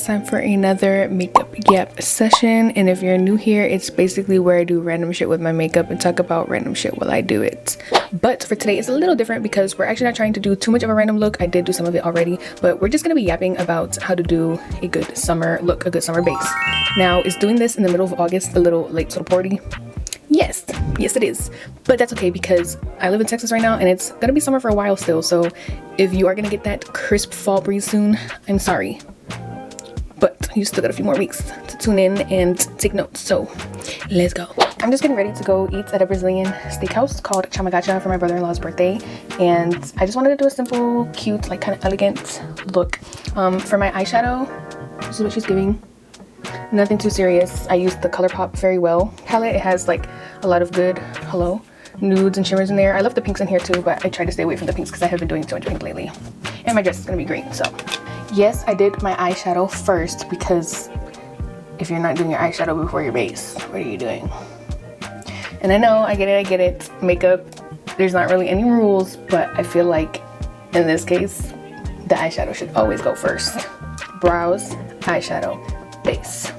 Time for another makeup yap session, and if you're new here, it's basically where I do random shit with my makeup and talk about random shit while I do it. But for today it's a little different because we're actually not trying to do too much of a random look. I did do some of it already, but we're just gonna be yapping about how to do a good summer look, a good summer base. Now, is doing this in the middle of August a little late to the party? Yes it is, but that's okay because I live in Texas right now and it's gonna be summer for a while still. So if you are gonna get that crisp fall breeze soon, I'm sorry, but you still got a few more weeks to tune in and take notes. So let's go. I'm just getting ready to go eat at a Brazilian steakhouse called Chamagacha for my brother-in-law's birthday, and I just wanted to do a simple, cute, like kind of elegant look. For my eyeshadow, this is what she's giving. Nothing too serious. I used the ColourPop Very Well palette. It has like a lot of good nudes and shimmers in there. I love the pinks in here too, but I try to stay away from the pinks because I have been doing too much pink lately. And my dress is gonna be green, so. Yes, I did my eyeshadow first because if you're not doing your eyeshadow before your base, what are you doing? And I know, I get it. Makeup, there's not really any rules, but I feel like in this case, the eyeshadow should always go first. Brows, eyeshadow, base.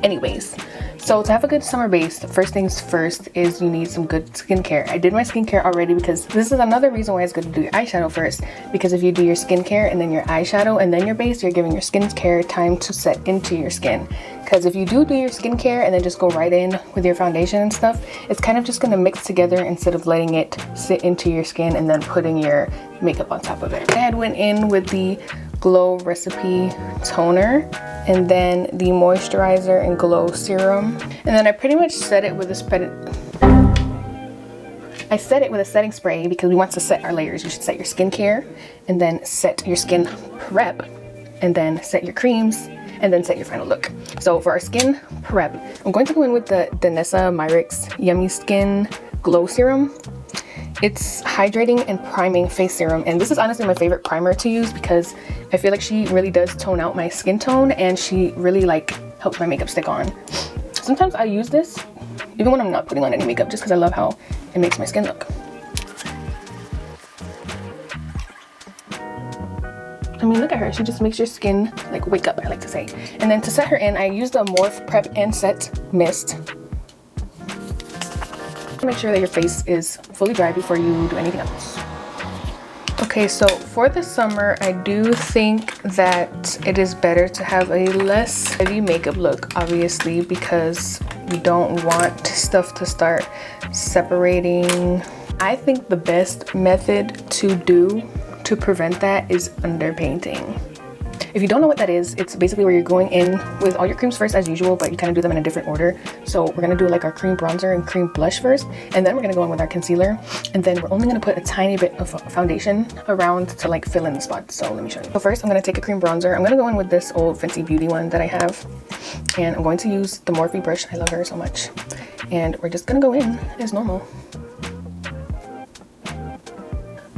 Anyways, so to have a good summer base, the first things first is you need some good skincare. I did my skincare already because this is another reason why it's good to do your eyeshadow first, because if you do your skincare and then your eyeshadow and then your base, you're giving your skincare time to set into your skin. Because if you do your skincare and then just go right in with your foundation and stuff, it's kind of just going to mix together instead of letting it sit into your skin and then putting your makeup on top of it. I had went in with the Glow Recipe toner and then the moisturizer and glow serum, and then I pretty much set it with a setting spray because we want to set our layers. You should set your skincare and then set your skin prep and then set your creams and then set your final look. So for our skin prep, I'm going to go in with the Danessa Myricks Yummy Skin Glow Serum. It's hydrating and priming face serum, and this is honestly my favorite primer to use because I feel like she really does tone out my skin tone and she really like helps my makeup stick on. Sometimes I use this even when I'm not putting on any makeup just because I love how it makes my skin look. I mean, look at her. She just makes your skin like wake up, I like to say. And then to set her in, I use the Morph Prep and Set Mist. Make sure that your face is fully dry before you do anything else. Okay, so for the summer, I do think that it is better to have a less heavy makeup look, obviously, because we don't want stuff to start separating. I think the best method to prevent that is underpainting. If you don't know what that is, it's basically where you're going in with all your creams first as usual, but you kind of do them in a different order. So we're going to do like our cream bronzer and cream blush first, and then we're going to go in with our concealer, and then we're only going to put a tiny bit of foundation around to like fill in the spots. So let me show you. So first I'm going to take a cream bronzer. I'm going to go in with this old Fenty Beauty one that I have, and I'm going to use the Morphe brush. I love her so much. And we're just going to go in as normal.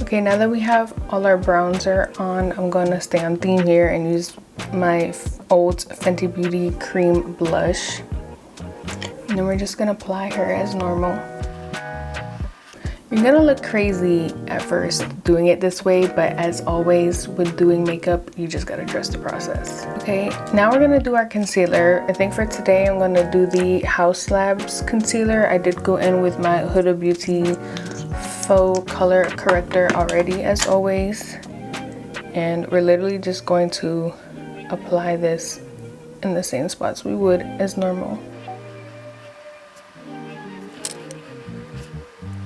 Okay, now that we have all our bronzer on, I'm going to stay on theme here and use my old Fenty Beauty cream blush. And then we're just going to apply her as normal. You're going to look crazy at first doing it this way, but as always with doing makeup, you just got to trust the process. Okay, now we're going to do our concealer. I think for today I'm going to do the House Labs concealer. I did go in with my Huda Beauty Faux Color Corrector already, as always, and we're literally just going to apply this in the same spots we would as normal.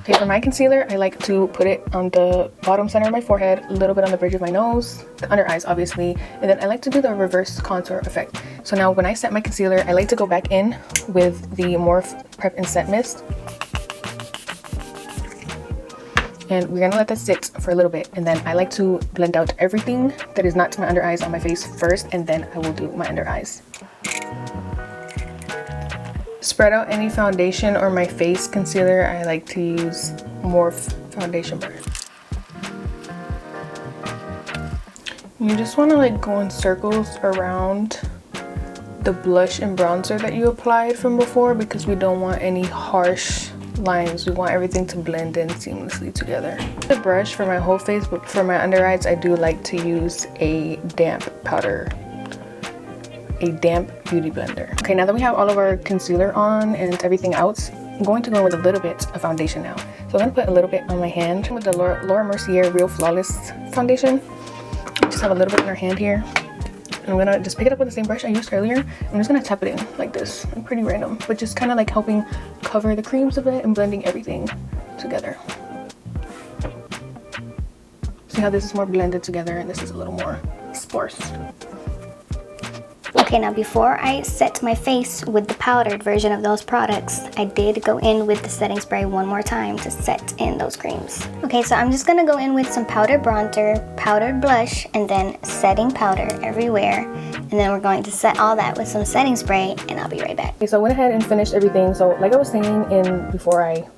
Okay, for my concealer, I like to put it on the bottom center of my forehead, a little bit on the bridge of my nose, the under eyes obviously, and then I like to do the reverse contour effect. So now when I set my concealer, I like to go back in with the Morphe Prep and Set Mist. And we're gonna let that sit for a little bit, and then I like to blend out everything that is not to my under eyes on my face first, and then I will do my under eyes. Spread out any foundation or my face concealer. I like to use Morphe foundation brush. You just want to like go in circles around the blush and bronzer that you applied from before because we don't want any harsh lines. We want everything to blend in seamlessly together. The brush for my whole face, but for my under eyes I do like to use a damp powder a damp beauty blender. Okay, now that we have all of our concealer on and everything else, I'm going to go in with a little bit of foundation now. So I'm going to put a little bit on my hand with the Laura Mercier Real Flawless foundation. Just have a little bit in our hand here. And I'm going to just pick it up with the same brush I used earlier. I'm just going to tap it in like this. Pretty random, but just kind of like helping cover the creams a bit and blending everything together. See how this is more blended together and this is a little more sparse. Okay, now before I set my face with the powdered version of those products, I did go in with the setting spray one more time to set in those creams. Okay, so I'm just gonna go in with some powdered bronzer, powdered blush, and then setting powder everywhere. And then we're going to set all that with some setting spray, and I'll be right back. Okay, so I went ahead and finished everything. So like I was saying before I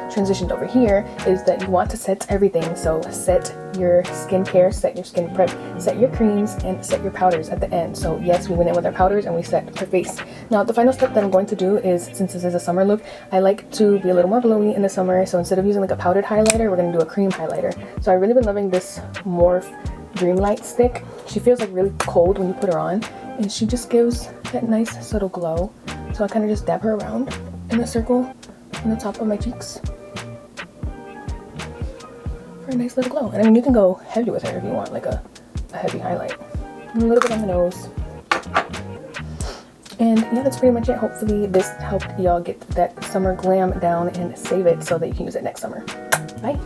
transitioned over here, is that you want to set everything. So set your skincare, set your skin prep, set your creams, and set your powders at the end. So yes, we went in with our powders and we set her face. Now the final step that I'm going to do is, since this is a summer look, I like to be a little more glowy in the summer. So instead of using like a powdered highlighter, we're going to do a cream highlighter. So I've really been loving this Morphe Dreamlight stick. She feels like really cold when you put her on, and she just gives that nice subtle glow. So I kind of just dab her around in a circle on the top of my cheeks for a nice little glow. And I mean, you can go heavy with her if you want, like a heavy highlight. And a little bit on the nose. And yeah, that's pretty much it. Hopefully this helped y'all get that summer glam down and save it so that you can use it next summer. Bye.